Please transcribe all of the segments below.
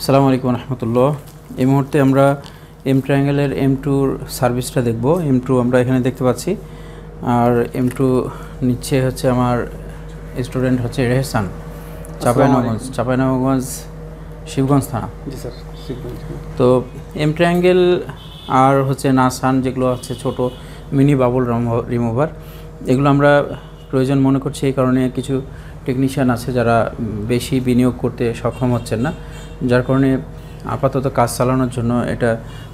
আসসালামু আলাইকুম রহমতুল্লাহ। এই মুহূর্তে আমরা এম ট্রায়াঙ্গেলের M2 সার্ভিসটা দেখব। M2 আমরা এখানে দেখতে পাচ্ছি, আর M2 নিচে হচ্ছে আমার স্টুডেন্ট হচ্ছে রেহসান, চাঁপাইনবাবগঞ্জ শিবগঞ্জ থানা। জি স্যার, শিবগঞ্জ। তো এম ট্রায়াঙ্গেল আর হচ্ছে নাসান, যেগুলো হচ্ছে ছোট মিনি বাবল রিমুভার, এগুলো আমরা প্রয়োজন মনে করছি। এই কারণে কিছু টেকনিশিয়ান আছে যারা বেশি বিনিয়োগ করতে সক্ষম হচ্ছেন না, যার কারণে আপাতত কাজ চালানোর জন্য এটা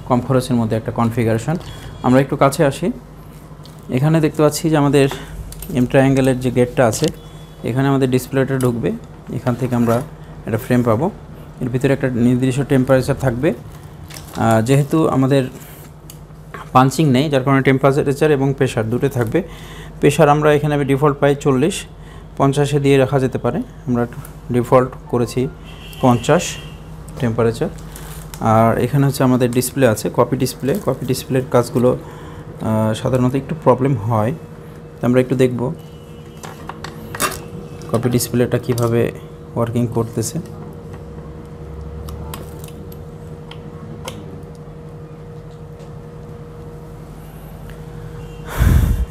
কম খরচের মধ্যে একটা কনফিগারেশন। আমরা একটু কাছে আসি। এখানে দেখতে পাচ্ছি যে আমাদের এম ট্রায়াঙ্গেলের যে গেটটা আছে, এখানে আমাদের ডিসপ্লেটা ঢুকবে। এখান থেকে আমরা একটা ফ্রেম পাবো। এর ভিতরে একটা নির্দিষ্ট টেম্পারেচার থাকবে। যেহেতু আমাদের পাঞ্চিং নেই, যার কারণে টেম্পারেচার এবং প্রেশার দুটো থাকবে। প্রেশার আমরা এখানে ডিফল্ট পাই 40, 50-এ দিয়ে রাখা যেতে পারে। আমরা ডিফল্ট করেছি 50 টেম্পারেচার। আর এখানে হচ্ছে আমাদের ডিসপ্লে আছে, কপি ডিসপ্লের কাজগুলো সাধারণত একটু প্রবলেম হয়। আমরা একটু দেখব কপি ডিসপ্লেটা কিভাবে ওয়ার্কিং করতেছে।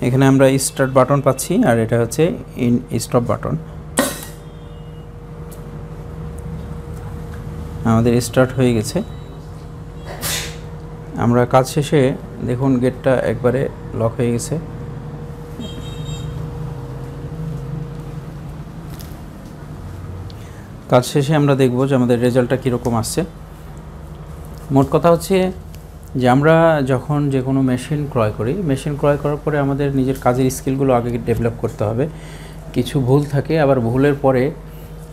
এখানে আমরা স্টার্ট বাটন পাচ্ছি, আর এটা হচ্ছে স্টপ বাটন। আমাদের স্টার্ট হয়ে গেছে। আমরা কাজ শেষে দেখুন গেটটা একবারে লক হয়ে গেছে। কাজ শেষে আমরা দেখব যে আমাদের রেজাল্টটা কীরকম আসছে। মোট কথা হচ্ছে যে আমরা যখন যে কোনো মেশিন ক্রয় করি, মেশিন ক্রয় করার পরে আমাদের নিজের কাজের স্কিলগুলো আগে ডেভেলপ করতে হবে। কিছু ভুল থাকে, আবার ভুলের পরে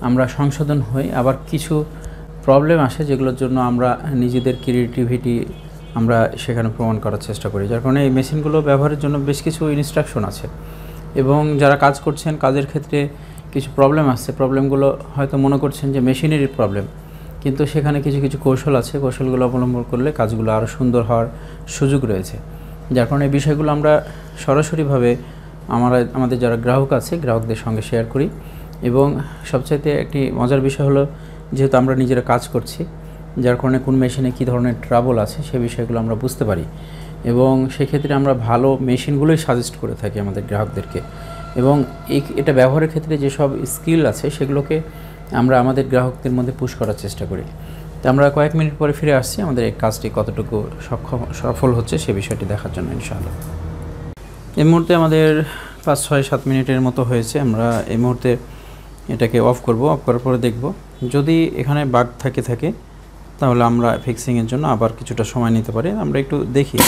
আমরা সংশোধন হই, আবার কিছু প্রবলেম আসে যেগুলোর জন্য আমরা নিজেদের ক্রিয়েটিভিটি আমরা সেখানে প্রমাণ করার চেষ্টা করি। যার কারণে এই মেশিনগুলো ব্যবহারের জন্য বেশ কিছু ইনস্ট্রাকশন আছে, এবং যারা কাজ করছেন কাজের ক্ষেত্রে কিছু প্রবলেম আসছে, প্রবলেমগুলো হয়তো মনে করছেন যে মেশিনেরই প্রবলেম, কিন্তু সেখানে কিছু কিছু কৌশল আছে, কৌশলগুলো অবলম্বন করলে কাজগুলো আরও সুন্দর হওয়ার সুযোগ রয়েছে। যার কারণে এই বিষয়গুলো আমরা সরাসরিভাবে আমাদের যারা গ্রাহক আছে গ্রাহকদের সঙ্গে শেয়ার করি। এবং সবচাইতে একটি মজার বিষয় হলো, যেহেতু আমরা নিজেরা কাজ করছি, যার কারণে কোন মেশিনে কী ধরনের ট্রাবল আছে সে বিষয়গুলো আমরা বুঝতে পারি, এবং সেক্ষেত্রে আমরা ভালো মেশিনগুলোই সাজেস্ট করে থাকি আমাদের গ্রাহকদেরকে। এবং এটা ব্যবহারের ক্ষেত্রে যেসব স্কিল আছে সেগুলোকে আমরা আমাদের গ্রাহকদের মধ্যে পুশ করার চেষ্টা করি। তো আমরা কয়েক মিনিট পরে ফিরে আসছি আমাদের এই কাজটি কতটুকু সফল হচ্ছে সে বিষয়টি দেখার জন্য ইনশাআল্লাহ। এই মুহূর্তে আমাদের 5-6-7 মিনিটের মতো হয়েছে। আমরা এই মুহূর্তে এটাকে অফ করব। অফ করার পরে দেখব যদি এখানে বাগ থাকে তাহলে আমরা ফিক্সিংয়ের জন্য আবার কিছুটা সময় নিতে পারি। আমরা একটু দেখি।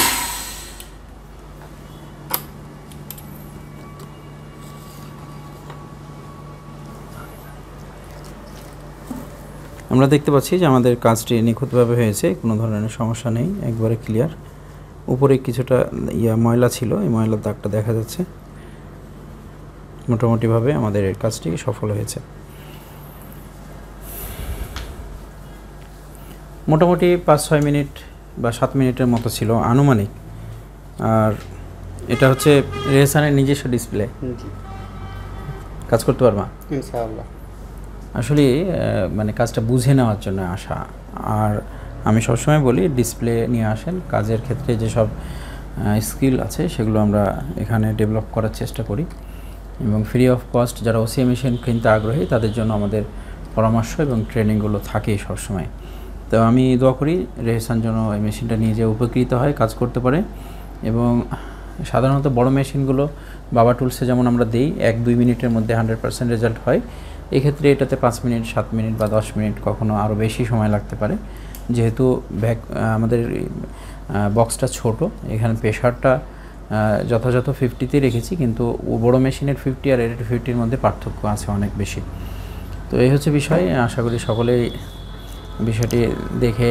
আমরা দেখতে পাচ্ছি যে আমাদের কাজটি নিখুঁতভাবে হয়েছে, কোনো ধরনের সমস্যা নেই, একবারে ক্লিয়ার। উপরে কিছুটা ময়লা ছিল, এই ময়লার দাগটা দেখা যাচ্ছে। মোটামুটিভাবে আমাদের এই কাজটি সফল হয়েছে। মোটামুটি 5-6 মিনিট বা 7 মিনিটের মতো ছিল আনুমানিক। আর এটা হচ্ছে রেহসানের নিজস্ব ডিসপ্লে। কাজ করতে পারবা ইনশাআল্লাহ। আসলে মানে কাজটা বুঝে নেওয়ার জন্য আসা। আর আমি সবসময় বলি ডিসপ্লে নিয়ে আসেন, কাজের ক্ষেত্রে যেসব স্কিল আছে সেগুলো আমরা এখানে ডেভেলপ করার চেষ্টা করি, এবং ফ্রি অফ কস্ট যারা ওসিএ মেশিন কিনতে আগ্রহী তাদের জন্য আমাদের পরামর্শ এবং ট্রেনিংগুলো থাকেই সবসময়। তো আমি দোয়া করি রেহসান যেন এই মেশিনটা নিয়ে যে উপকৃত হয়, কাজ করতে পারে। এবং সাধারণত বড় মেশিনগুলো বাবা টুলসে যেমন আমরা দিই 1-2 মিনিটের মধ্যে 100% রেজাল্ট হয়, এক্ষেত্রে এটাতে 5 মিনিট, 7 মিনিট বা 10 মিনিট, কখনো আরও বেশি সময় লাগতে পারে। যেহেতু আমাদের বক্সটা ছোট, এখানে প্রেশারটা যথাযথ 50-তে রেখেছি, কিন্তু বড় মেশিনের 50 আর এর 50-র মধ্যে পার্থক্য আছে অনেক বেশি। তো এই হচ্ছে বিষয়। আশা করি সকলেই বিষয়টি দেখে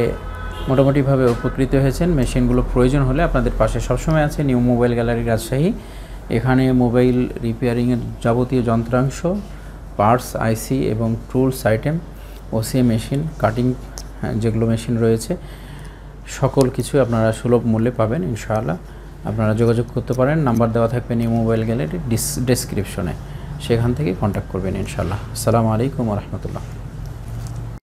মোটামুটিভাবে উপকৃত হয়েছেন। মেশিনগুলো প্রয়োজন হলে আপনাদের পাশে সবসময় আছে নিউ মোবাইল গ্যালারি রাজশাহী। এখানে মোবাইল রিপেয়ারিংয়ের যাবতীয় যন্ত্রাংশ, পার্টস, আইসি এবং tools item, OCA machine, cutting যেগুলো মেশিন রয়েছে সকল কিছু আপনারা সুলভ মূল্যে পাবেন ইনশাআল্লাহ। আপনারা যোগাযোগ করতে পারেন, নাম্বার দেওয়া থাকবে নিউ মোবাইল গ্যালারি ডেসক্রিপশনে, সেখান থেকে কন্ট্যাক্ট করবেন ইনশাআল্লাহ। আসসালামু আলাইকুম ওয়া রাহমাতুল্লাহ।